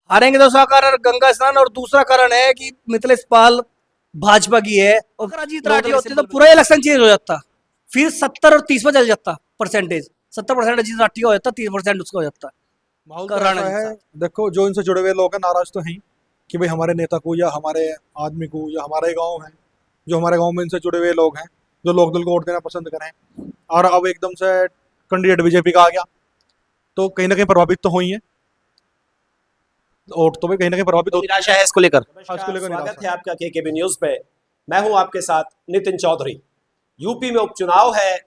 हारेंगे तो उसका कारण गंगा स्नान, और दूसरा कारण है कि मिथिलेश पाल भाजपा की है। अगर अजीत राठी होती तो पूरा इलेक्शन चेंज हो जाता, फिर 70 और 30 में चल जाता परसेंटेज। 70% अजीत राठी का हो जाता, 30% उसका हो जाता। माहौल तो ऐसा है, देखो जो इनसे जुड़े हुए लोग हैं नाराज तो हैं कि भाई हमारे नेता को या हमारे आदमी को या हमारे गांव है, जो हमारे गांव में इनसे जुड़े हुए लोग हैं जो लोकदल को वोट देना पसंद करें, और अब एकदम से कैंडिडेट बीजेपी का आ गया तो कहीं ना कहीं प्रभावित तो हुई है, वोट तो भी कहीं ना कहीं प्रभावित तो होती निराशा है इसको लेकर। इसको लेकर स्वागत निराशा है आपका केकेबी न्यूज पे। मैं हूं आपके साथ नितिन चौधरी। यूपी में उपचुनाव है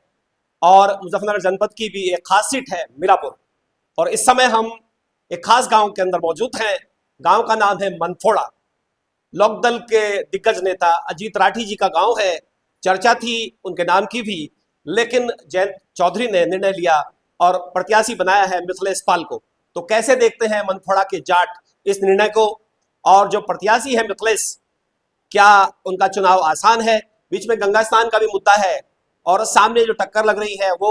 और मुजफ्फरनगर जनपद की भी एक खास सीट है मीरापुर, और इस समय हम एक खास गांव के अंदर मौजूद हैं। गांव का नाम है मनफोड़ा। लोकदल के दिग्गज नेता अजीत राठी जी का गांव है। चर्चा थी उनके नाम की भी, लेकिन जयंत चौधरी ने निर्णय लिया और प्रत्याशी बनाया है मिथिलेश पाल को। तो कैसे देखते हैं मनफोड़ा के जाट इस निर्णय को, और जो प्रत्याशी है मिथिलेश, क्या उनका चुनाव आसान है? बीच में गंगा स्नान का भी मुद्दा है, और सामने जो टक्कर लग रही है वो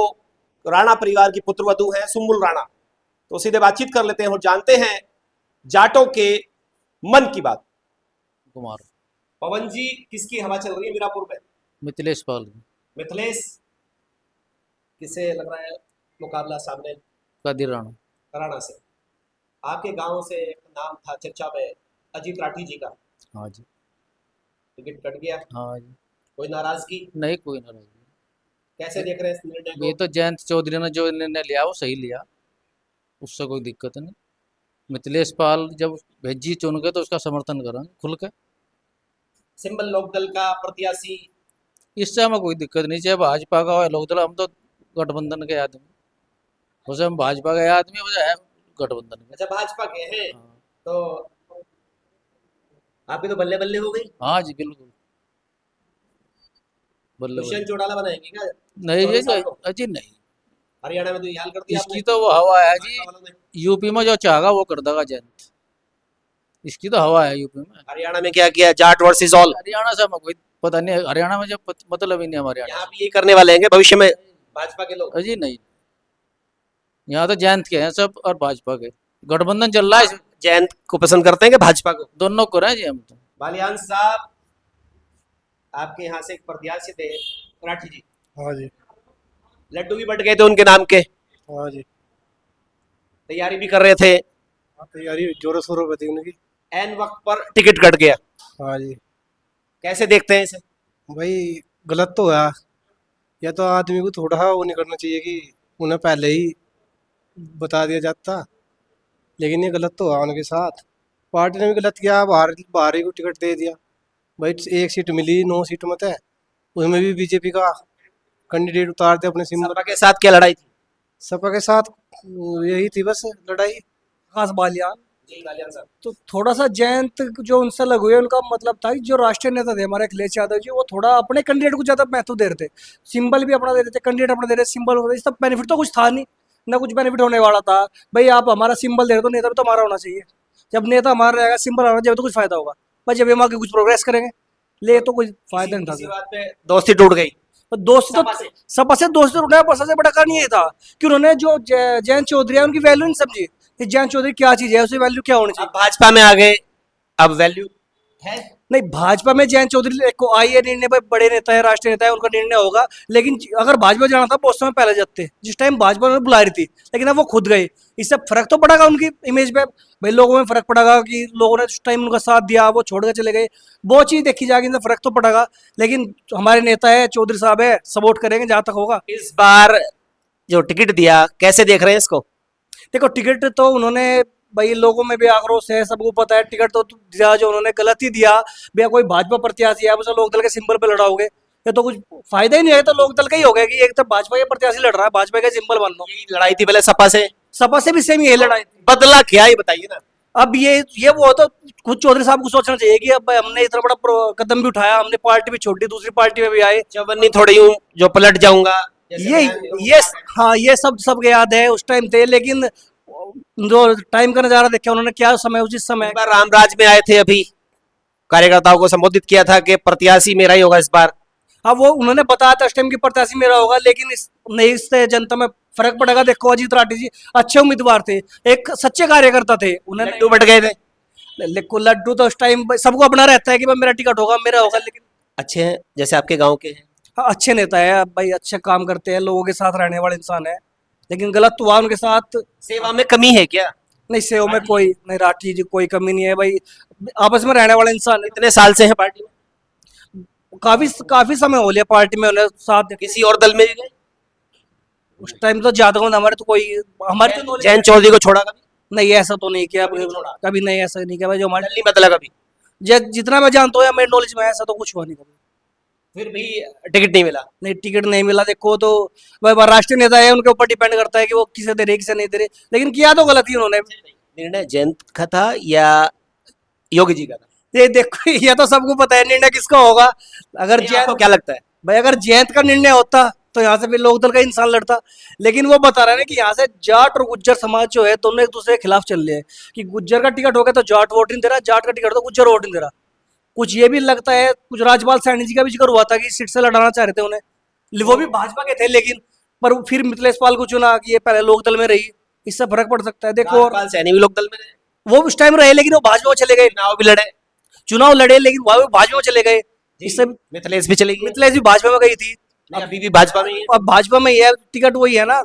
राणा परिवार की पुत्रवधू है सुम्बुल राणा। तो सीधे बातचीत कर लेते हैं और जानते हैं जाटों के मन की बात। कुमार पवन जी, किसकी हवा चल रही है मीरापुर में? मिथिलेश पाल मिथिलेश, किसे लग रहा है मुकाबला सामने? कादिर राणा। राणा से। आपके गांव से एक नाम था चर्चा में अजीत राठी जी का, हाँ जी। टिकट कट गया। हाँ जी। कोई नाराजगी? नहीं, कोई नाराजगी। कैसे देख रहे हैं इस निर्णय ये को? तो जयंत चौधरी ने जो निर्णय लिया वो सही लिया, उससे कोई दिक्कत नहीं। मिथिलेश पाल जब भेजी चुन के तो उसका समर्थन करेंगे खुल के। सिंबल लोकदल का प्रत्याशी। इससे हमें कोई दिक्कत नहीं, चाहे भाजपा का हो या लोकदल। हम तो गठबंधन के आदमी, वैसे हम भाजपा के आदमी, वैसे है गठबंधन के। अच्छा, भाजपा के हैं हाँ। तो आपकी तो बल्ले बल्ले हो गई। हाँ जी, बिल्कुल बल्ले दुष्यंत बल्ले। चौटाला बनाएंगे क्या नहीं जी, 14 को? अजी नहीं। हरियाणा में तो ये हाल कर दिया इसकी आपने तो वो हवा है जी, भाजपा वालों ने। यूपी में जो चाहेगा वो कर देगा जयंत। इसकी तो हवा है यूपी में। हरियाणा में क्या किया? Jat versus all. हरियाणा से हमें कोई पता नहीं है, हरियाणा में जब मतलब ही नहीं हमारे यहाँ हरियाणा भी यही करने वाले हैं भविष्य में भाजपा के लोग? से। अजी नहीं, यहाँ तो जयंत के हैं सब और भाजपा के गठबंधन चल रहा है। जयंत को पसंद करते हैं कि भाजपा को? दोनों को रहे जी हम तो। बालियान साहब, आपके यहाँ से एक प्रत्याशी थे राठी जी, हाँ जी। लड्डू भी बट गए थे उनके नाम के, हाँ जी। तैयारी भी कर रहे थे, तैयारी जोरों शोरों पर थी उनकी। एन वक्त पर टिकट कट गया। हाँ जी। कैसे देखते हैं इसे? भाई गलत तो हुआ, या तो आदमी को थोड़ा वो नहीं करना चाहिए कि उन्हें पहले ही बता दिया जाता, लेकिन ये गलत तो हुआ उनके साथ। पार्टी ने भी गलत किया, बाहर बाहर ही को टिकट दे दिया। भाई एक सीट मिली, 9 सीट मत है, उसमें भी बीजेपी का कैंडिडेट उतार दे अपने सिंबल। सपा के साथ क्या लड़ाई थी? सपा के साथ यही थी बस लड़ाई। खास बालियान जी बालियान साहब। तो थोड़ा सा जयंत जो उनसे लगे हुए, उनका मतलब था कि जो राष्ट्रीय नेता थे हमारे अखिलेश यादव जी, वो थोड़ा अपने कैंडिडेट को ज्यादा महत्व दे रहे थे। सिंबल भी अपना दे रहे थे, कैंडिडेट अपना दे रहे थे, सिंबल इस सब बेनिफिट तो कुछ था नहीं, ना कुछ बेनिफिट होने वाला था। भाई आप हमारा सिंबल दे रहे हो तो नेता भी तो हमारा होना चाहिए। जब नेता हमारा रहेगा, सिंबल हमारा, जब तो कुछ फायदा होगा। पर जब हम आगे कुछ प्रोग्रेस करेंगे, ले तो कोई फायदा नहीं इसी था। बात पे दोस्ती टूट गई। तो दोस्त तो सपा से। सपा से दोस्त उठाया, पर सबसे बड़ा कारण ये था कि उन्होंने जो जयंत चौधरी है उनकी वैल्यू नहीं समझी कि जयंत चौधरी क्या चीज है, उसकी वैल्यू क्या होनी चाहिए। अब भाजपा में आ गए, अब वैल्यू है। नहीं, भाजपा में जयंत चौधरी को आई है निर्णय, भाई बड़े नेता है, राष्ट्रीय नेता है, उनका निर्णय होगा। लेकिन अगर भाजपा जाना था बहुत समय पहले जाते, जिस टाइम भाजपा उन्हें बुला रही थी, लेकिन अब वो खुद गए। इससे फर्क तो पड़ेगा उनकी इमेज पे, भाई लोगों में फर्क पड़ेगा कि लोगों ने उस टाइम उनका साथ दिया, वो छोड़ कर चले गए। वो चीज देखी जाएगी, इनसे फर्क तो पड़ेगा। लेकिन हमारे नेता है, चौधरी साहब है, सपोर्ट करेंगे जहां तक होगा। इस बार जो टिकट दिया, कैसे देख रहे हैं इसको? देखो, टिकट तो उन्होंने, भाई लोगों में भी आक्रोश है, सबको पता है, टिकट तो दिया जो उन्होंने गलत ही दिया। भैया कोई भाजपा प्रत्याशी है, उसे लोकदल के सिंबल पे लड़ाओगे, ये तो कुछ फायदा ही नहीं है। तो लोकदल का ही हो गया कि एक तो भाजपा के प्रत्याशी लड़ रहा है, भाजपा के सिंबल बन लो। यही लड़ाई थी पहले सपा से, सपा से भी सेम ये लड़ाई थी। बदला क्या ये बताइए ना। अब ये वो तो खुद चौधरी साहब को सोचना चाहिए कि अब भाई हमने इतना बड़ा कदम भी उठाया, हमने पार्टी भी छोड़ दी, दूसरी पार्टी में भी आए। चवन्नी थोड़ी हूँ जो पलट जाऊंगा, जैसे ये बयान ये हाँ, ये सब सबके याद है उस टाइम थे। लेकिन जो टाइम का नजारा देखा उन्होंने, क्या समय उचित समय। इस बार रामराज में आए थे, अभी कार्यकर्ताओं को संबोधित किया था कि प्रत्याशी मेरा ही होगा इस बार। हाँ, वो उन्होंने बताया था उस टाइम की प्रत्याशी मेरा होगा, लेकिन इस नहीं, इससे जनता में फर्क पड़ेगा। देखो अजीत राठी जी अच्छे उम्मीदवार थे, एक सच्चे कार्यकर्ता थे, उन्हें लड्डू बट गए थे। लड्डू तो उस टाइम सबको अपना रहता है कि भाई मेरा टिकट होगा, मेरा होगा, लेकिन अच्छे हैं जैसे आपके गांव के हैं। हाँ, अच्छे नेता है भाई, अच्छे काम करते हैं, लोगों के साथ रहने वाले इंसान है, लेकिन गलत हुआ उनके साथ। सेवा में कमी है क्या? नहीं, सेवा में कोई नहीं, राठी जी कोई कमी नहीं है भाई, आपस में रहने वाले इंसान है। कितने साल से हैं पार्टी में? काफी काफी समय हो लिया पार्टी में उन्हें साथ। किसी और दल में भी गए? उस टाइम तो ज्यादा हमारे तो कोई हमारे तो knowledge- जयंत चौधरी को छोड़ा कभी? नहीं, ऐसा तो नहीं किया नहीं छोड़ा। कभी, नहीं ऐसा नहीं किया भाई, जो हमारे दल नहीं बदला कभी? जितना मैं जानता हूँ या मेरे नॉलेज में है, ऐसा तो कुछ हुआ नहीं कभी। फिर भी टिकट नहीं मिला? नहीं, टिकट नहीं मिला। देखो तो भाई राष्ट्रीय नेता है, उनके ऊपर डिपेंड करता है कि वो किसे दे रहे किसे नहीं दे रहे, लेकिन किया तो गलत ही उन्होंने। निर्णय जयंत का था या योगी जी का था? ये देखो ये तो सबको पता है निर्णय किसका होगा। अगर आपको जयंत क्या लगता है? भाई अगर जयंत का निर्णय होता तो यहाँ से फिर लोकदल का इंसान लड़ता, लेकिन वो बता रहा है ना कि यहाँ से जाट और गुज्जर समाज जो है दोनों एक दूसरे के खिलाफ चल रहे हैं, कि गुज्जर का टिकट हो गया तो जाट वोट नहीं दे रहा, जाट का टिकट तो गुज्जर वोट नहीं दे रहा। कुछ ये भी लगता है, कुछ राजपाल सैनी जी का भी जिक्र हुआ था कि सीट से लड़ाना चाह रहे थे उन्हें, वो भी भाजपा के थे, लेकिन पर फिर मिथिलेश पाल को चुना कि ये पहले लोकदल में रही, इससे फर्क पड़ सकता है। देखो राजपाल सैनी भी लोक दल में रहे, वो उस टाइम रहे, लेकिन वो भाजपा में चले गए, चुनाव भी लड़े, चुनाव लड़े, लेकिन वो भाजपा में चले गए। इससे मिथिलेश भी चलेगी। मिथिलेश भी भाजपा में गई थी, नहीं, अभी भी भाजपा में ही है। अब भाजपा में ही है, टिकट वही है ना,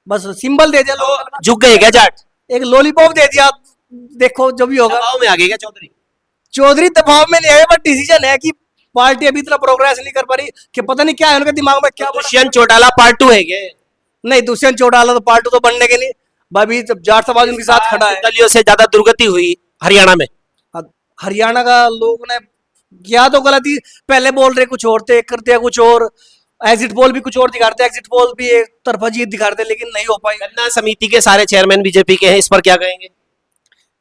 बस सिंबल दे दिया लोगों ने, झुक गए क्या जाट? एक लॉलीपॉप दे दिया। देखो जो भी होगा, दबाव में आ गए क्या चौधरी? चौधरी दबाव में नहीं आए, बट डिसीजन है कि पार्टी अभी इतना प्रोग्रेस नहीं कर पा रही, कि पता नहीं क्या है उनके दिमाग में, क्या दुष्यंत चौटाला पार्ट 2 है क्या? नहीं, दुष्यंत चौटाला तो पार्टी तो बनने के नहीं, अभी जब जाट समाज उनके साथ खड़ा है। दलियों से ज्यादा दुर्गति हुई हरियाणा में। अब हरियाणा का लोगों ने किया तो गलत ही, पहले बोल रहे कुछ और थे, करते हैं कुछ और, एग्जिट पोल भी कुछ और दिखाते, एग्जिट पोल भी एक तरफा जीत दिखाते, लेकिन नहीं हो पाई। गन्ना समिति के सारे चेयरमैन बीजेपी के हैं, इस पर क्या कहेंगे?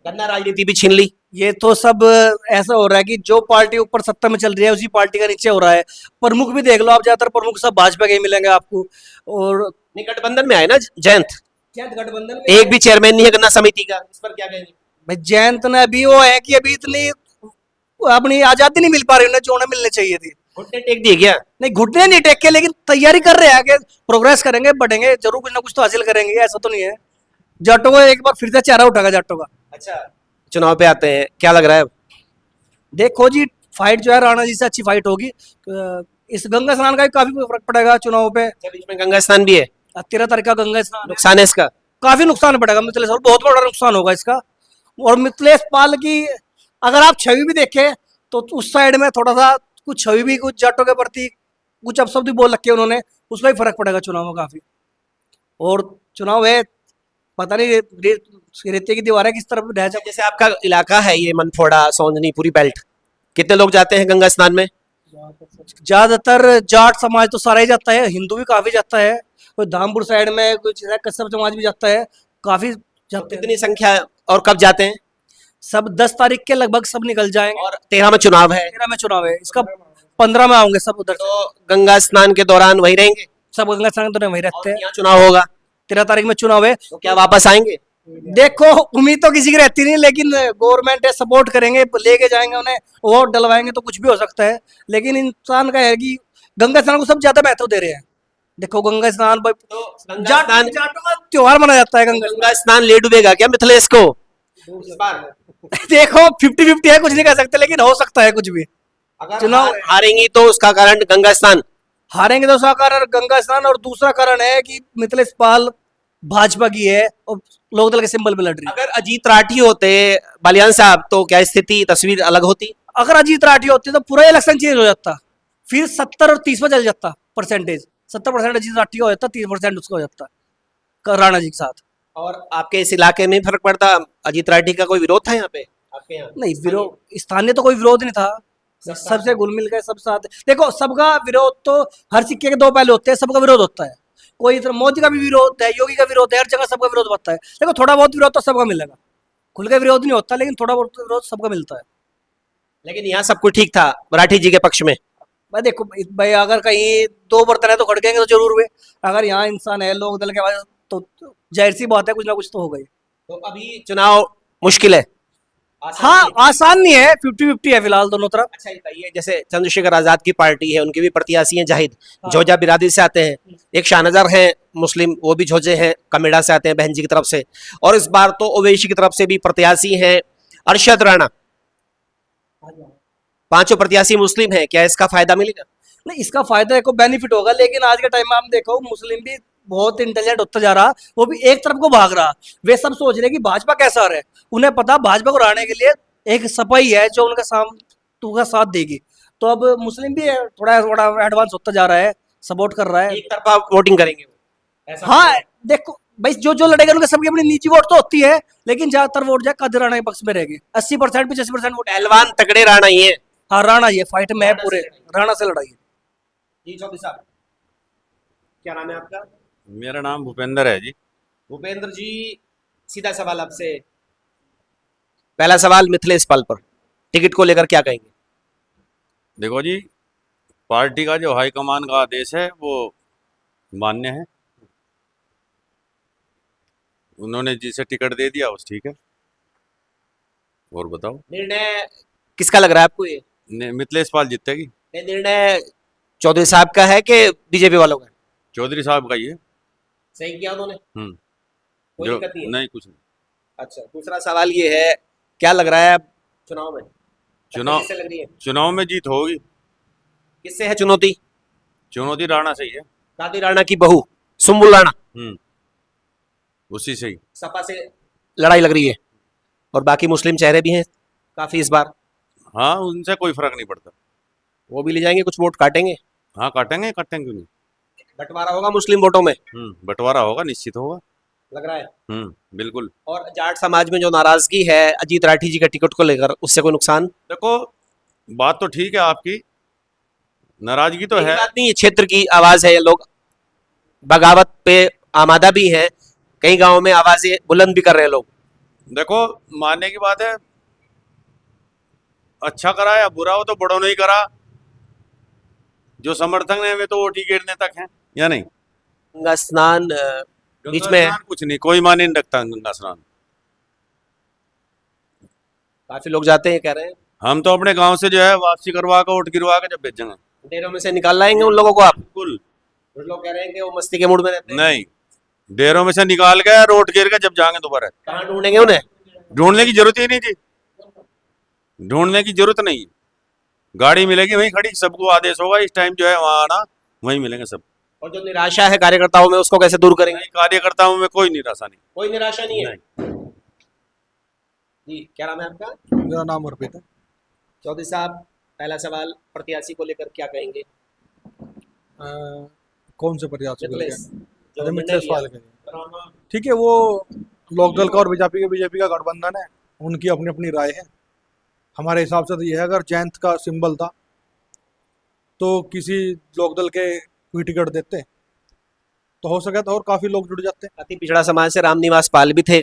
गन्ना राजनीति भी छीन ली। ये तो सब ऐसा हो रहा है कि जो पार्टी ऊपर सत्ता में चल रही है उसी पार्टी का नीचे हो रहा है। प्रमुख भी देख लो आप, ज्यादातर प्रमुख सब भाजपा के ही मिलेंगे आपको। और नहीं, गठबंधन में आए ना जयंत, क्या गठबंधन एक भी चेयरमैन नहीं है गन्ना समिति का, इस पर क्या कहेंगे? भाई जयंत ने अभी वो है कि अभी इतनी अपनी आजादी नहीं मिल पा रही उन्हें, जो उन्हें मिलनी चाहिए थी। घुटने टेक दिए क्या? नहीं, घुटने नहीं टेक के, लेकिन तैयारी कर रहे हैं आगे, प्रोग्रेस करेंगे, बढ़ेंगे जरूर, कुछ ना कुछ तो हासिल करेंगे, ऐसा तो नहीं है। जाटों को एक बार फिर से चेहरा उठाएगा जाटों का। अच्छा, चुनाव पे आते हैं, क्या लग रहा है? देखो जी, फाइट जो है राणा जी से अच्छी फाइट होगी। इस गंगा स्नान का भी काफी फर्क पड़ेगा चुनाव पे। अच्छा, बीच में गंगा स्नान भी है, 13 तारीख का गंगा स्नान है। नुकसान है इसका? काफी नुकसान पड़ेगा मिथिलेश, और बहुत बड़ा नुकसान होगा इसका। और मिथिलेश पाल की अगर आप छवि भी देखें तो उस साइड में थोड़ा सा कुछ छवि भी, कुछ जाटों के प्रति कुछ अपशब्द भी बोल रखे उन्होंने, उसका भी फर्क पड़ेगा चुनाव में काफी। और चुनाव है, पता नहीं रेते की दीवार है किस तरफ ढह जाए। जैसे आपका इलाका है ये मनफोड़ा सोंजनी पूरी बेल्ट, कितने लोग जाते हैं गंगा स्नान में? ज्यादातर जाट समाज तो सारा ही जाता है, हिंदू भी काफी जाता है, कोई धामपुर साइड में कुछ कश्यप समाज भी जाता है, काफी जाते हैं। कितनी संख्या है और कब जाते हैं? सब 10 तारीख के लगभग सब निकल जाएंगे। और 13 में चुनाव है, 13 में चुनाव है, इसका 15 में आऊंगे सब उधर से। तो गंगा स्नान के दौरान वही रहेंगे? सब गंगा स्नान तो वहीं रहते और हैं। यहाँ चुनाव होगा, 13 तारीख में चुनाव है, तो क्या वापस आएंगे? देखो उम्मीद तो किसी की रहती नहीं, लेकिन गवर्नमेंट है, सपोर्ट करेंगे, लेके जाएंगे उन्हें, वोट डलवाएंगे तो कुछ भी हो सकता है। लेकिन इंसान का है कि गंगा स्नान को सब ज्यादा महत्व दे रहे हैं। देखो गंगा स्नान तो गंगा स्नान, जाटों का त्योहार मनाया जाता है गंगा गंगा स्नान ले डूबेगा क्या मिथिलेश को इस बार? स्नान। देखो 50-50 है, कुछ नहीं कह सकते, लेकिन हो सकता है कुछ भी। अगर चुनाव हारेंगी तो उसका कारण गंगा स्नान, हारेंगे तो उसका कारण गंगा स्नान, और दूसरा कारण है कि मिथिलेश पाल भाजपा की है और लोकदल के सिंबल पे लड़ रही है। अगर अजीत राठी होते बालियान साहब तो क्या स्थिति तस्वीर अलग होती? अगर अजीत राठी होती तो पूरा इलेक्शन चेंज हो जाता, फिर 70 और 30 में चल जाता परसेंटेज, 70% अजीत राठी का हो जाता, 30% उसका हो जाता राणा जी के साथ। और आपके इस इलाके में फर्क पड़ता? अजीत राठी का कोई विरोध था यहाँ पे आपके यहाँ? नहीं, विरोध स्थानीय तो कोई विरोध नहीं था, सबसे घुल मिल गए, सब साथ। देखो सबका विरोध तो, हर सिक्के के दो पहलू होते हैं, सबका विरोध होता है। कोई इधर मोदी का भी विरोध है, योगी का विरोध है, हर जगह सबका विरोध होता है। देखो थोड़ा बहुत विरोध तो सबका मिलेगा, खुल के विरोध नहीं होता, लेकिन थोड़ा बहुत विरोध सबका मिलता है। लेकिन यहाँ सब कुछ ठीक था राठी जी के पक्ष में? भाई देखो भाई, अगर कहीं दो बर्तन है तो खड़केंगे तो जरूर हुए। अगर यहाँ इंसान है लोक दल के बाद, तो जाहिर सी बात है कुछ ना कुछ तो होगा ही। तो अभी चुनाव मुश्किल है? हाँ, आसान नहीं है, 50-50 है फिलहाल दोनों तरफ। अच्छा, ये जैसे चंद्रशेखर आजाद की पार्टी है, उनके भी प्रत्याशी हैं जाहिद, जोजा बिरादरी से आते हैं, एक शाहनजर हैं मुस्लिम वो भी झोजे हैं, कमेड़ा से आते हैं बहन जी की तरफ से। और इस बार तो ओवैसी की तरफ से भी प्रत्याशी हैं अरशद राणा। पांचों प्रत्याशी मुस्लिम हैं, क्या इसका फायदा मिलेगा? नहीं, इसका फायदा को बेनिफिट होगा, लेकिन आज के टाइम में हम देखो मुस्लिम भी बहुत इंटेलिजेंट होता जा रहा, वो भी एक तरफ को भाग रहा। वे सब सोच रहे कि भाजपा कैसा रहे, उन्हें पता भाजपा को हराने के लिए एक सपाई है जो उनका साथ देगी। तो अब मुस्लिम भी थोड़ा थोड़ा एडवांस होता जा रहा है, सपोर्ट कर रहा है। एक तरफा वोटिंग करेंगे वो, ऐसा हाँ, देखो भाई, जो लड़ेगा उनके सबकी अपनी निजी वोट तो होती है, लेकिन ज्यादातर वोट जो कादिर राणा के पक्ष में रहेगी। 80% 85% वोट पहलवान तगड़े राणा ही है। हाँ, राणा ये फाइट में है, पूरे राणा से लड़ाई है। जी चौधरी साहब, क्या नाम है आपका? मेरा नाम भूपेंद्र है जी। भूपेंद्र जी, सीधा सवाल आपसे। पहला सवाल मिथिलेश पाल पर, टिकट को लेकर क्या कहेंगे? देखो जी, पार्टी का जो हाईकमान का आदेश है वो मान्य है। उन्होंने जिसे टिकट दे दिया बस ठीक है। और बताओ, निर्णय किसका लग रहा है आपको? ये मिथिलेश पाल जीतेगी। निर्णय चौधरी साहब का है कि बीजेपी वालों का? चौधरी साहब का ही है। सही किया उन्होंने, कोई जो दिक्कत नहीं है? नहीं, कुछ नहीं। अच्छा, दूसरा सवाल ये है, क्या लग रहा है अब चुनाव में? चुनाव किससे लग रही है? चुनाव में जीत होगी। किससे है चुनौती? चुनौती राणा सही है। कादिर राणा की बहू सुम्बुल राणा, उसी से ही। सपा से लड़ाई लग रही है। और बाकी मुस्लिम चेहरे भी हैं काफी इस बार, हाँ, उनसे कोई फर्क नहीं पड़ता। वो भी ले जाएंगे, कुछ वोट काटेंगे। हाँ, काटेंगे क्यों नहीं। बंटवारा होगा मुस्लिम वोटों में, बंटवारा होगा, निश्चित होगा। लग रहा है। बिल्कुल। और जाट समाज में जो नाराजगी है अजीत राठी जी का टिकट को लेकर, उससे कोई नुकसान? देखो, बात तो ठीक है आपकी, नाराजगी तो है। बात नहीं, ये क्षेत्र की आवाज है, ये लोग बगावत पे आमादा भी हैं, कई गांवों में आवाजें बुलंद भी कर रहे हैं लोग। देखो, मानने की बात है, अच्छा करा या बुरा हो तो बड़ों ने ही करा। जो समर्थक है वे तो वोट ही गिरने तक हैं, या नहीं? गंगा स्नान बीच गंगा में है, स्नान कुछ नहीं, कोई माने नहीं रखता गंगा स्नान। काफी लोग जाते हैं, कह रहे हैं। हम तो अपने गांव से जो है वापसी करवा कर वोट गिरवा के जब भेजेंगे। डेरों में से निकाल लाएंगे उन लोगों को आप? बिल्कुल। कुछ लोग कह रहे हैं कि वो मस्ती के मूड में रहते हैं। नहीं, डेरों में से निकाल के रोड गिर के जब जाएंगे दोबारा। कहाँ ढूंढेंगे उन्हें? ढूंढने की जरूरत ही नहीं जी, ढूंढने की जरूरत नहीं। गाड़ी मिलेगी वहीं खड़ी, सबको आदेश होगा इस टाइम जो है वहां आना, वहीं मिलेंगे सब। और जो निराशा है कार्यकर्ताओं में, उसको कैसे दूर करेंगे? नहीं, कार्यकर्ताओं में कोई निराशा नहीं। कोई निराशा नहीं है। नहीं। जी, क्या नाम है आपका? मेरा नाम अर्पित है। चौधरी साहब, पहला सवाल प्रत्याशी को लेकर क्या कहेंगे? कौन से प्रत्याशी को मिथिलेश, लेकर? जो अरे निर्णय मिथिलेश लिया। पाल के। ठीक है, वो लोकदल का और बीजेपी का गठबंधन है, उनकी अपनी अपनी राय है। हमारे हिसाब से तो यह है, अगर जयंत का सिंबल था तो किसी लोकदल के कोई टिकट देते तो हो सके तो और काफी लोग जुड़ जाते। अति पिछड़ा समाज से रामनिवास पाल भी थे,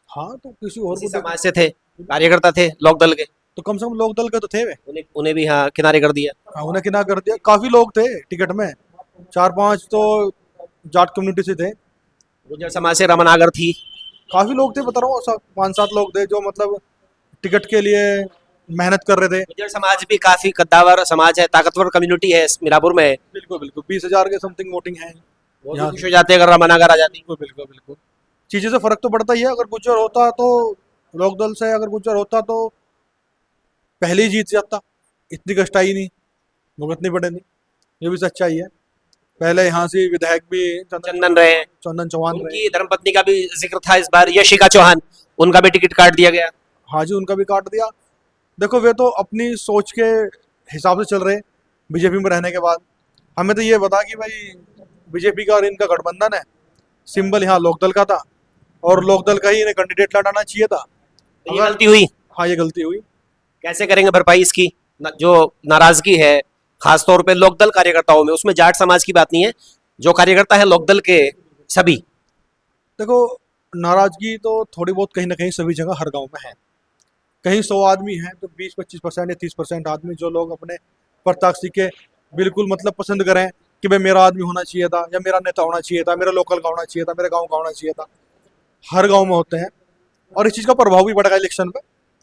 हाँ, तो किसी और उसी को समाज से थे, कार्यकर्ता थे लोकदल के, तो कम से कम लोकदल के तो थे वे। उन्हें भी हाँ किनारे कर दिया। हाँ, उन्हें किनारा कर दिया। काफी लोग थे टिकट में, 4-5 तो जाट कम्युनिटी से थे, गुर्जर समाज से रमन आगर थी। काफी लोग थे, बता रहा हूँ, 5-7 लोग थे जो मतलब टिकट के लिए मेहनत कर रहे थे। गुर्जर समाज भी काफी कद्दावर समाज है, ताकतवर कम्युनिटी है मीरापुर में। बिल्कुल बिल्कुल, 20,000 के समथिंग वोटिंग है। वो भी यहाँ खुश हो जाते हैं अगर रमन आगर आ जाती। बिल्कुल बिल्कुल बिल्कुल, चीज़ें से फर्क तो पड़ता ही है। अगर गुज्जर होता तो लोकदल से, अगर गुज्जर होता तो पहले ही जीत जाता, इतनी कष्टाई नहीं, भुगतनी इतनी बड़े नहीं। ये भी सच्चाई है। पहले यहाँ से विधायक भी चंदन रहे हैं, चंदन चौहान रहे। उनकी धर्मपत्नी का भी जिक्र था इस बार, यशिका चौहान, उनका भी टिकट काट दिया गया। हाँ जी, उनका भी काट दिया। देखो, वे तो अपनी सोच के हिसाब से चल रहे बीजेपी में रहने के बाद। हमें तो ये बता कि भाई बीजेपी का और इनका गठबंधन है, सिंबल यहाँ लोकदल का था और लोकदल का ही इन्हें कैंडिडेट लड़ाना चाहिए था। तो ये गलती हुई, हाँ, ये गलती हुई। कैसे करेंगे भरपाई इसकी? जो नाराजगी है खासतौर पे लोकदल कार्यकर्ताओं में, उसमें जाट समाज की बात नहीं है, जो कार्यकर्ता है लोकदल के सभी। देखो, नाराजगी तो थोड़ी बहुत कहीं ना कहीं सभी जगह हर गांव में है। कहीं 100 आदमी हैं तो 20-25% या 30% आदमी जो लोग अपने प्रत्याशी के बिल्कुल मतलब पसंद करें कि भाई मेरा आदमी होना चाहिए था, या मेरा नेता होना चाहिए था, मेरा लोकल का होना चाहिए था, मेरे गांव का होना चाहिए था, हर गांव में होते हैं। और इस चीज़ का प्रभाव भी पड़ेगा इलेक्शन पे,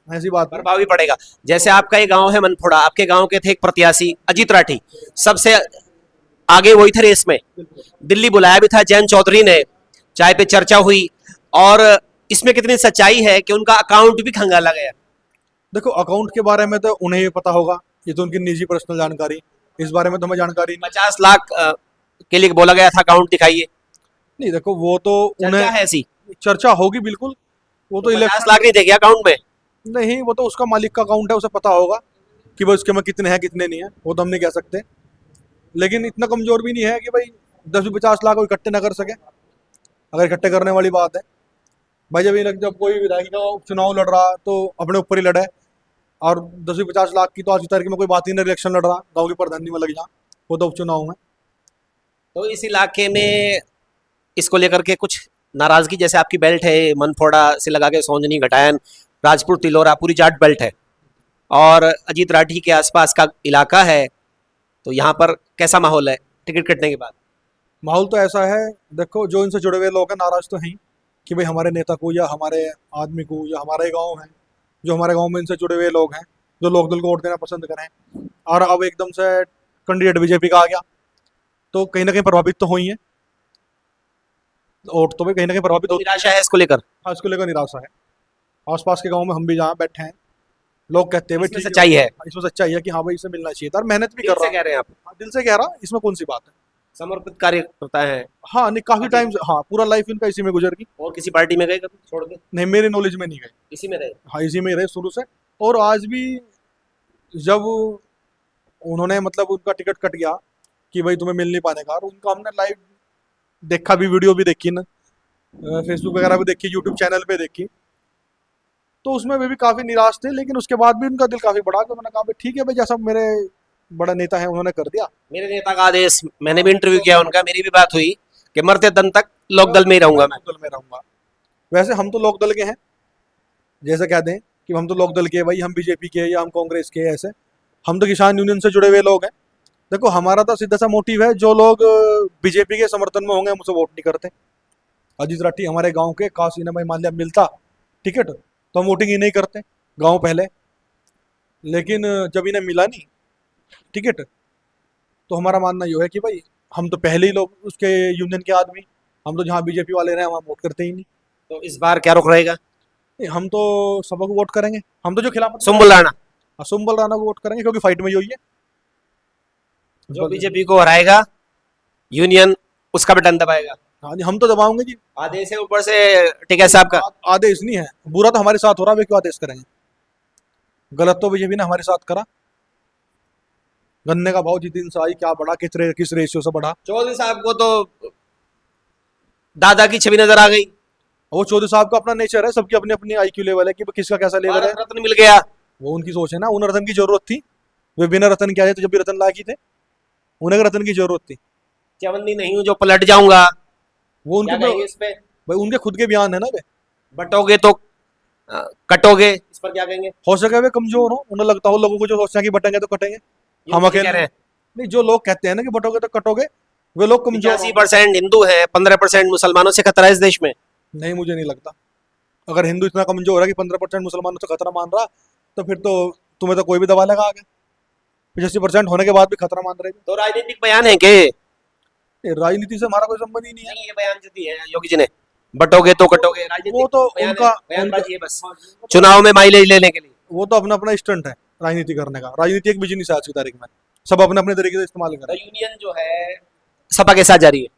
ऐसी बात है। प्रभाव भी पड़ेगा। जैसे आपका ये गांव है मनफोड़ा, आपके गांव के थे एक प्रत्याशी अजीत राठी, सबसे आगे वही थे रेस में। दिल्ली बुलाया भी था जयंत चौधरी ने, चाय पे चर्चा हुई, और इसमें कितनी सच्चाई है कि उनका अकाउंट भी खंगाला गया। देखो अकाउंट के बारे में तो उन्हें ही पता होगा, ये तो उनकी निजी पर्सनल जानकारी, इस बारे में तो हमें जानकारी नहीं। 50 लाख के लिए बोला गया था, अकाउंट दिखाइए। नहीं देखो वो तो चर्चा उन्हें है ऐसी, चर्चा होगी बिल्कुल, वो तो 50 इलेक्शन लाख नहीं देंगे अकाउंट में। नहीं, वो तो उसका मालिक का अकाउंट है, उसे पता होगा कि भाई उसके में कितने हैं कितने नहीं है, वो तो हम नहीं कह सकते। लेकिन इतना कमजोर भी नहीं है कि भाई 10-50 लाख को इकट्ठे ना कर सके, अगर इकट्ठे करने वाली बात है। भाई जब कोई विधायक का चुनाव लड़ रहा तो अपने ऊपर ही लड़े, और 10-50 लाख की तो आज की तारीख में कोई बात ही नहीं, इलेक्शन लड़ रहा गाँव की प्रधानी में लग जा, वो तो उपचुनाव है। तो इस इलाके में इसको लेकर के कुछ नाराजगी, जैसे आपकी बेल्ट है मनफोड़ा से लगा के सोंजनी घटायन राजपुर तिलोरा पूरी जाट बेल्ट है, और अजीत राठी के आसपास का इलाका है, तो यहाँ पर कैसा माहौल है टिकट कटने के बाद? माहौल तो ऐसा है, देखो जो इनसे जुड़े हुए लोग हैं नाराज तो हैं कि भाई हमारे नेता को या हमारे आदमी को या हमारे गांव है, जो हमारे गांव में इनसे जुड़े हुए लोग हैं, जो लोकदल को वोट देना पसंद करें, और अब एकदम से कैंडिडेट बीजेपी का आ गया, तो कहीं ना कहीं प्रभावित तो हुई है, वोट तो भी कहीं ना कहीं प्रभावित तो हो। निराशा है इसको लेकर? हाँ, इसको लेकर निराशा है। आसपास के गांव में हम भी जहाँ बैठे हैं, लोग कहते हैं भाई इसमें ठीक सच्चाई है? इसमें सच्चाई है कि हाँ भाई इसे मिलना चाहिए था, और मेहनत भी दिल कर से रहा कह रहे हैं आप? हाँ, दिल से कह रहा, इसमें कौन सी बात है। समर्पित कार्यकर्ता है? हाँ नहीं, काफी टाइम से, हाँ पूरा लाइफ इनका इसी में गुजर गई। और किसी पार्टी में गए कभी छोड़ के? नहीं, मेरे नॉलेज में नहीं गए। इसी में रहे? हाँ, इसी में ही रहे शुरू से, और आज भी जब उन्होंने मतलब उनका टिकट कट गया कि भाई तुम्हें मिल नहीं पाने का, और उनका हमने लाइव देखा भी, वीडियो भी देखी ना, फेसबुक वगैरह भी देखी, यूट्यूब चैनल पे देखी, तो उसमें वे भी काफी निराश थे। लेकिन उसके बाद भी उनका दिल काफी बड़ा, तो उन्होंने कहा भाई ठीक है भाई, जैसा मेरे बड़ा नेता है उन्होंने कर दिया। मेरे नेता का आदेश, मैंने भी इंटरव्यू किया उनका, मेरी भी बात हुई कि मरते दम तक लोकदल में ही रहूंगा मैं। लोकदल में रहूंगा। वैसे हम तो लोकदल के हैं, जैसे कह दें कि हम तो लोकदल के, भाई हम बीजेपी के या हम कांग्रेस के, ऐसे हम तो किसान यूनियन से जुड़े हुए लोग हैं। देखो हमारा तो सीधा सा मोटिव है, जो लोग बीजेपी के समर्थन में होंगे हम उसे वोट नहीं करते। अजीत राठी हमारे गांव के, काश इन्हें भाई मान लिया मिलता टिकट तो हम वोटिंग ही नहीं करते गांव पहले, लेकिन जब इन्हें मिला नहीं टिकट, तो हमारा मानना ये है कि भाई हम तो पहले ही लोग उसके यूनियन के आदमी, हम तो जहाँ बीजेपी वाले रहे वहाँ वोट करते ही नहीं। तो इस बार क्या रुख रहेगा? नहीं, हम तो सबको वोट करेंगे, हम तो जो खिलाफ सुम्बुल राणा सुम्बल राणा को वोट करेंगे, क्योंकि फाइट में यही है। जो बीजेपी को हराएगा यूनियन उसका बटन दबाएगा। हाँ जी, हम तो दबाओगे जी। आदेश है ऊपर से टिकैत साहब का? आदेश नहीं है, बुरा तो हमारे साथ हो रहा है, वे क्यों आदेश करेंगे। गलत तो बीजेपी ने हमारे साथ करा। गन्ने का भाव जिस दिन से आई क्या बढ़ा, किस रेशियो से बढ़ा। चौधरी साहब को तो दादा की छवि नजर आ गई। वो चौधरी साहब का अपना नेचर है, सबकी अपनी अपनी आईक्यू लेवल है कि किसका कैसा लेवल है। भारत रत्न मिल गया। वो उनकी सोच है ना, उन्हें रतन की जरूरत थी, वे बिना रतन के आए तो जब भी रतन लायक ही थे, उन्हें रतन की जरूरत थी। चवन्नी नहीं हूं जो पलट जाऊंगा, वो क्या उनके कहेंगे इस पे? भाई उनके खुद के बयान है ना वे। बटोगे तो कटोगे, इस पर क्या कहेंगे? हो सके वे कमजोर हो, उन्हें लगता हो लोगों को जो सोचते हैं कि बटेंगे तो कटेंगे, हम कह अकेले रहे हैं नहीं। जो लोग कहते हैं ना कि बटोगे तो कटोगे, वे लोग कमजोर 85% हिंदू है, 15% मुसलमानों से खतरा है इस देश में। नहीं, मुझे नहीं लगता। अगर हिंदू इतना कमजोर है कि 15% मुसलमानों से खतरा मान रहा, तो फिर तो तुम्हें तो कोई भी दबा लगा आगे। 85% होने के बाद भी खतरा मान रहे तो राजनीतिक बयान है कि हैं। राजनीति से हमारा कोई संबंध ही नहीं है। नहीं, ये बयान जो दिए हैं योगी जी ने, बटोगे तो कटोगे, राजनीतिक वो तो बयान है, उनका बयानबाजी है बस, चुनाव में माइलेज लेने के लिए। वो तो अपना अपना स्टंट है राजनीति करने का। राजनीति एक बिजनेस है आज की तारीख में, सब अपने अपने तरीके से इस्तेमाल कर तो रहे हैं। यूनियन जो है सपा के साथ जारी है।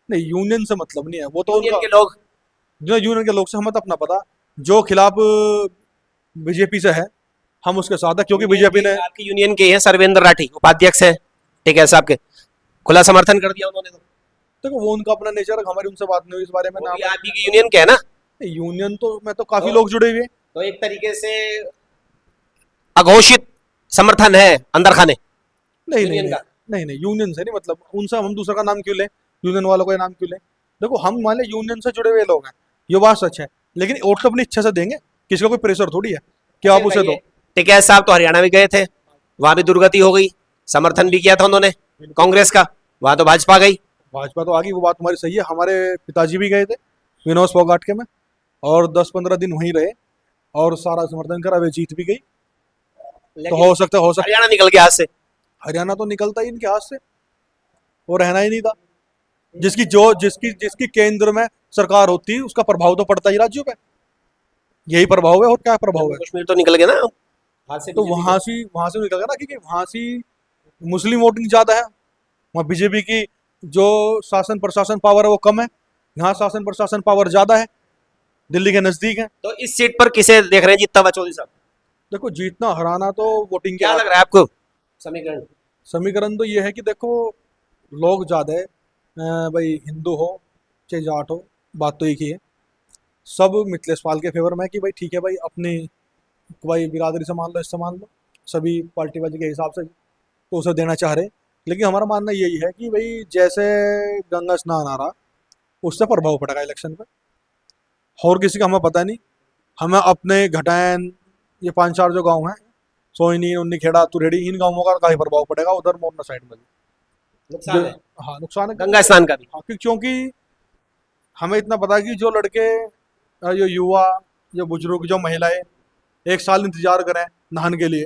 नहीं, यूनियन से मतलब नहीं है, वो तो यूनियन उनका के लोग जो यूनियन के लोग से हमें तो अपना पता, जो खिलाफ बीजेपी से है हम उसके साथ है, क्योंकि बीजेपी ने आपकी यूनियन के हैं सर्वेंद्र राठी, उपाध्यक्ष है ठीक है साहब के, खुला समर्थन कर दिया उन्होंने। तो देखो वो उनका अपना नेचर है, हमारी उनसे बात नहीं हुई इस बारे में वो ना। भी आप ही की यूनियन के है ना? यूनियन तो मैं तो काफी लोग जुड़े हुए हैं। तो एक तरीके से अघोषित समर्थन है अंदर खाने नहीं नहीं यूनियन नहीं, का? नहीं नहीं, यूनियन से नहीं मतलब, उनसे हम दूसरा का नाम क्यों लें, यूनियन वालों का नाम क्यों लें। देखो हम मान लें यूनियन से जुड़े हुए लोग हैं, ये बात सच है, लेकिन वोट तो अपनी इच्छा से देंगे, किसी का कोई प्रेशर थोड़ी है कि आप उसे दो। टिकैत साहब तो हरियाणा भी गए थे, वहां भी दुर्गति हो गई, समर्थन भी किया था उन्होंने कांग्रेस का, वहां तो भाजपा गई। भाजपा तो आ गई, वो बात तुम्हारी सही है। हमारे पिताजी भी गए थे विनोद फोगाट के में, और 10-15 दिन वहीं रहे और सारा समर्थन करा, वे जीत भी गई। तो लेकिन हो सकता हरियाणा निकल गया हाथ से। हरियाणा तो निकलता ही इनके हाथ से। वो रहना ही नहीं था। जिसकी केंद्र में सरकार होती है उसका प्रभाव तो पड़ता ही राज्यों पे, यही प्रभाव है और क्या प्रभाव है। कश्मीर तो निकल गया ना हाथ से तो BJP वहां से निकल गया ना, क्योंकि वहां से मुस्लिम वोटिंग ज्यादा है, वहाँ बीजेपी की जो शासन प्रशासन पावर है वो कम है, यहाँ शासन प्रशासन पावर ज्यादा है, दिल्ली के नजदीक है। तो इस सीट पर किसे देख रहे हैं जीतता हुआ चौधरी साहब? देखो जीतना हराना तो वोटिंग के क्या हाथ- लग रहा है आपको समीकरण? समीकरण तो ये है कि देखो लोग ज्यादा है, भाई हिंदू हो चाहे जाट हो, बात तो एक ही है। सब मिथिलेश पाल के फेवर में है कि भाई ठीक है भाई अपनी भाई बिरादरी से मान लो, इससे मान लो, सभी पार्टी वाली के हिसाब से तो उसे देना चाह रहे हैं। लेकिन हमारा मानना यही है कि भाई जैसे गंगा स्नान आ रहा उससे प्रभाव पड़ेगा इलेक्शन पे, और किसी का हमें पता नहीं। हमें अपने घटायन ये 5-4 जो गांव हैं, सोइनी, उन्नी खेड़ा, तुरेड़ी, इन गांवों का काफी प्रभाव पड़ेगा उधर मोरना साइड में भी। नुकसान है हाँ नुकसान है गंगा स्नान का भी। हाँ, क्योंकि हमें इतना पता है कि जो लड़के जो युवा, जो बुजुर्ग, जो महिलाएं 1 साल इंतजार करें नहाने के लिए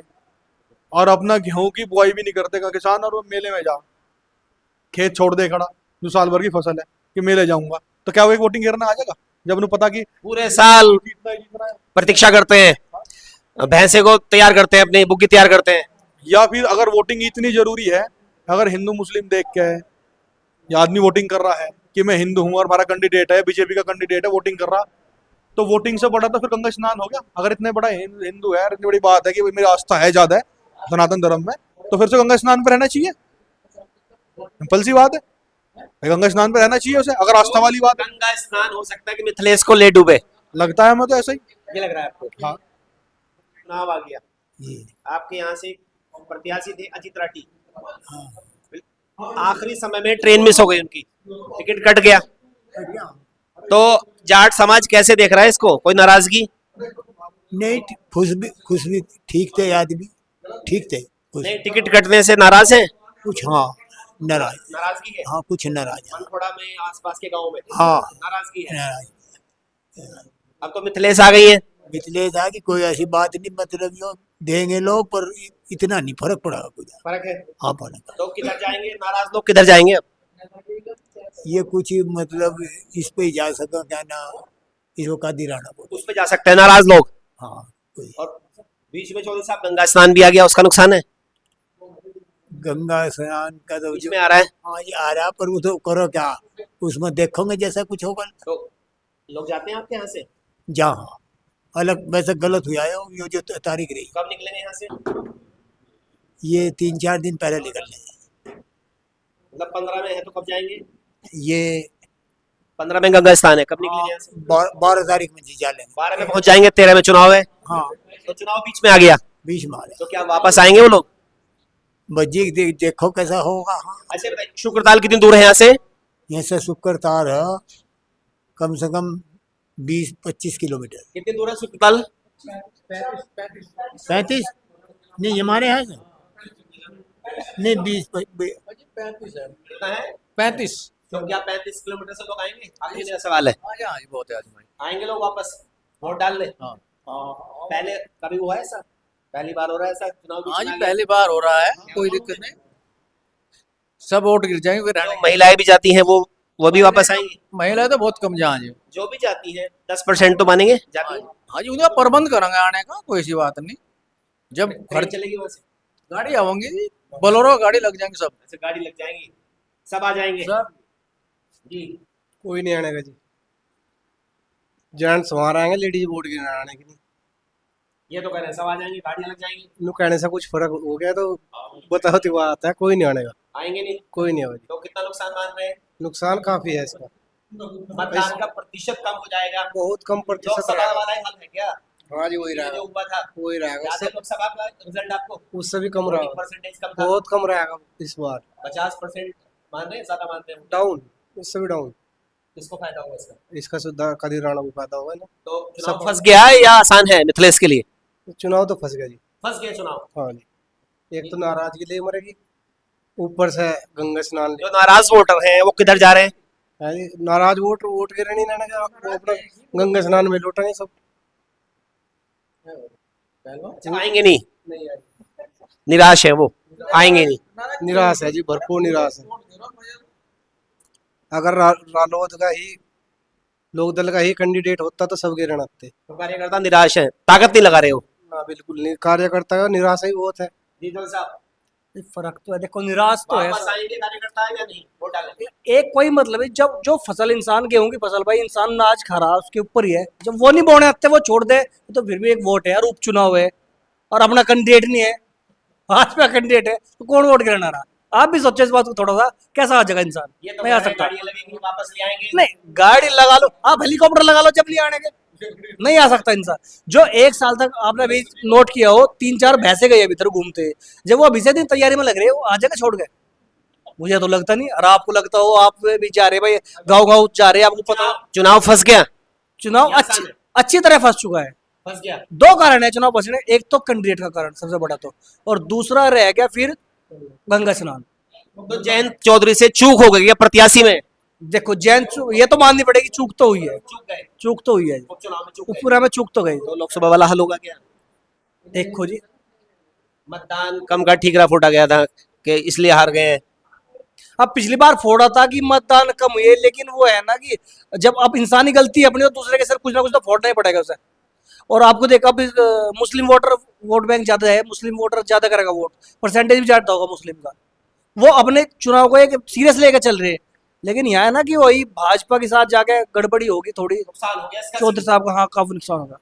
और अपना गेहूं की बुआई भी नहीं करते का किसान, और वो मेले में जा खेत छोड़ दे खड़ा जो साल भर की फसल है कि मेले जाऊंगा, तो क्या वो एक वोटिंग करने आ जाएगा जब उन्हें पता कि पूरे साल जीतना ही जीतना है। प्रतीक्षा करते हैं, भैंसे को तैयार करते हैं, अपनी बुग्गी तैयार करते हैं। या फिर अगर वोटिंग इतनी जरूरी है, अगर हिंदू मुस्लिम देख के या आदमी वोटिंग कर रहा है कि मैं हिंदू हूँ और हमारा कैंडिडेट है, बीजेपी का कैंडिडेट है, वोटिंग कर रहा, तो वोटिंग से बड़ा तो फिर गंगा स्नान हो गया। अगर इतने बड़ा हिंदू है, इतनी बड़ी बात है कि भाई मेरी आस्था है ज्यादा है सनातन धर्म में, तो फिर से गंगा स्नान पर रहना चाहिए। सिंपल सी बात है, भाई गंगा स्नान पर रहना चाहिए उसे, अगर आस्था वाली बात है। गंगा स्नान हो सकता है कि मिथिलेश को ले डूबे, लगता है हमें तो ऐसा ही। ये लग रहा है आपको? हाँ चुनाव आ गया, आपके यहाँ से प्रत्याशी थे अजीत राठी, आखिरी समय में ट्रेन मिस हो गई, उनकी टिकट कट गया, तो जाट समाज कैसे देख रहा है इसको? कोई नाराजगी? नहीं, खुश भी ठीक थे, आदमी ठीक थे, कुछ नहीं, टिकट कटने से नाराज हैं? कुछ हाँ नाराज, नाराजगी है हाँ कुछ नाराज, मनखोड़ा में, आसपास के गांव में हाँ नाराजगी है। नाराज। अब तो मिथिलेश आ गई है। मिथिलेश था कि कोई ऐसी बात नहीं, मतलब यो देंगे लोग, पर इतना नहीं फर्क पड़ा कुछ। फर्क है, हाँ फर्क, लोग किधर जाएंगे? नाराज लोग किधर जाएंगे अब? ये कुछ मतलब इस पे ही जा सका क्या ना, इसको कादी राणा बोल, उस पे जा सकते हैं नाराज लोग। हाँ कोई और बीच में चौधरी साहब गंगा स्नान भी आ गया, उसका नुकसान है? गंगा स्नान का तो बीच में आ रहा है हाँ ये आ रहा, पर वो तो करो क्या, उसमें देखोगे जैसा कुछ होगा। तो लोग जाते हैं आपके यहाँ से? जहाँ अलग वैसे गलत हुआ है, ये जो तारीख रही, कब निकलेंगे यहाँ से? ये 3-4 दिन पहले निकलने हैं। मतलब 15 में है तो कब जाएंगे? ये 15 में गंगा स्नान है, कब निकलेंगे यहाँ से? 12 तारीख में जी जा लेंगे। 12 में पहुंच जाएंगे, 13 में चुनाव है, हाँ तो चुनाव बीच में आ गया, बीच में आ रहे तो क्या वापस आएंगे वो लोग? बज्जी देखो कैसा होगा। हाँ अच्छा बताइए, शुक्रताल कितनी दूर है यहाँ से? यहाँ से शुक्र तार है कम से कम 20-25 किलोमीटर। कितनी दूर है शुक्रताल? 35 नहीं हमारे यहाँ से नहीं 20 कितना है? 35। तो क्या 35 किलोमीटर से लोग आएंगे? आगे मेरा सवाल है, हाँ जी बहुत है आजमाई। आएंगे लोग वापस वोट डालने? हाँ पहले कभी हुआ है ऐसा? पहली बार हो रहा है ऐसा चुनाव बीच हाँ में जी आ गया? पहली बार हो रहा है, कोई दिक्कत नहीं, सब वोट गिर जाएंगे फिर जो महिलाएं भी जाती हैं वो भी वापस आएंगी? महिलाएं तो बहुत कम जहाँ जी। जो भी जाती हैं 10% तो मानेंगे जाती हैं? हाँ जी उनका प्रबंध करेंगे आने का, कोई सी बात नहीं। जब ट्रेन घर चलेगी वहां से? गाड़ी आवेंगी जी, बोलेरो गाड़ी लग जाएंगे सब। ऐसे गाड़ी लग जाएंगी, सब आ जाएंगे सब जी? कोई नहीं आने का जी, जेंट्स वहां आएंगे, लेडीज वोट गिरने आने की नहीं। ये तो कह रहे हैं सब आ जाएंगे, गाड़ियां लग जाएंगी, नु कहने से कुछ फर्क हो गया तो बताओ तो बात है, कोई नहीं आने का, आएंगे नहीं कोई नहीं आएगा जी। तो कितना नुकसान मान रहे हैं? नुकसान काफी है इसका, मतदान का प्रतिशत कम हो जाएगा, बहुत कम प्रतिशत लोकसभा रहेगा। वाला ही हल है क्या? हाँ जी वही ये जो रहेगा, हुआ था, वही रहेगा, याद है लोकसभा का रिजल्ट आपको? उससे भी कम रहेगा, परसेंटेज कम था, बहुत कम रहेगा इस बार, 50% मान रहे हैं, ज्यादा मान रहे हैं? डाउन, उससे भी डाउन। किसको फायदा होगा इसका? इसका सुधा कदी राणा को फायदा होगा ना। तो चुनाव फंस गया है या आसान है मिथिलेश के लिए? चुनाव तो फंस गया जी। फंस गया चुनाव। हाँ जी, एक तो नाराजगी ले मरेगी, ऊपर से गंगा स्नान जो नाराज वोटर हैं वो किधर जा रहे हैं? है जी, नाराज वोट के रहने ना जा, वो अपना गंगा स्नान में लौटेंगे सब। आएंगे नहीं, निराश है वो, आएंगे नहीं। निराश है जी, भरपूर निराश है। अगर रालोद का ही लोकदल का ही कैंडिडेट होता तो सब गिर आते। तो कार्यकर्ता निराश है, ताकत नहीं लगा रहे हो। हाँ बिल्कुल नहीं, कार्यकर्ता का निराशा ही बहुत है। जीतन साहब फर्क तो है, देखो निराश तो है। वापस आएंगे कार्यकर्ता या नहीं, वोट डालेंगे? एक कोई मतलब है, जब जो फसल इंसान गेहूं की फसल भाई इंसान अनाज खा रहा उसके ऊपर ही है, जब वो नहीं बोने आते वो छोड़ दे तो फिर भी एक वोट है यार, उपचुनाव है और अपना कैंडिडेट नहीं है, भाजपा कैंडिडेट है तो कौन वोट गिराना रहा। आप भी सोचे इस बात को थोड़ा सा, कैसा आ जाएगा इंसान, ये तो नहीं आ कह रहे हैं सकता। गाड़ियां लगेंगी, वापस ले आएंगे। नहीं गाड़ी लगा लो आप, हेलीकॉप्टर लगा लो, जब नहीं आने के नहीं आ सकता इंसान। जो एक साल तक आपने अभी नोट किया हो 3-4 भैंसे गए अभी तक घूमते, जब वो अभी से दिन तैयारी में लग रहे हो आ जाएगा छोड़ गए, मुझे तो लगता नहीं। और आपको लगता हो आप भी जा रहे भाई, गाँव गाँव जा रहे हैं, आपको पता हो चुनाव फंस गया, चुनाव ये आसान है। अच्छी तरह फंस चुका है। फंस गया। 2 कारण है चुनाव फंसने, एक तो कैंडिडेट का कारण सबसे बड़ा तो, और दूसरा रह गया फिर गंगा स्नान। तो जयंत चौधरी से चूक हो गई है प्रत्याशी में, देखो जैन ये तो माननी पड़ेगी, चूक तो हुई है, चूक गए चूक तो हुई है, उपचुनाव में, चूक गए। पूरा में चूक तो गई। तो लोकसभा वाला हल होगा क्या? देखो जी मतदान कम का ठीकरा फूटा गया था कि इसलिए हार गए हैं। अब पिछली बार फोड़ा था कि मतदान कम हुए, लेकिन वो है ना कि जब अब इंसानी गलती है अपनी तो दूसरे के सर कुछ ना कुछ तो फोड़ना ही पड़ेगा उसे। और आपको देखा अब मुस्लिम वोटर वोट बैंक ज्यादा है, मुस्लिम वोटर ज्यादा करेगा वोट, परसेंटेज भी ज्यादा होगा मुस्लिम का, वो अपने चुनाव को एक सीरियस लेकर चल रहे हैं। लेकिन यहाँ है ना कि वही भाजपा के साथ जाके गड़बड़ी होगी थोड़ी, नुकसान हो गया इसका। चौधरी साहब का हाँ काफी नुकसान होगा।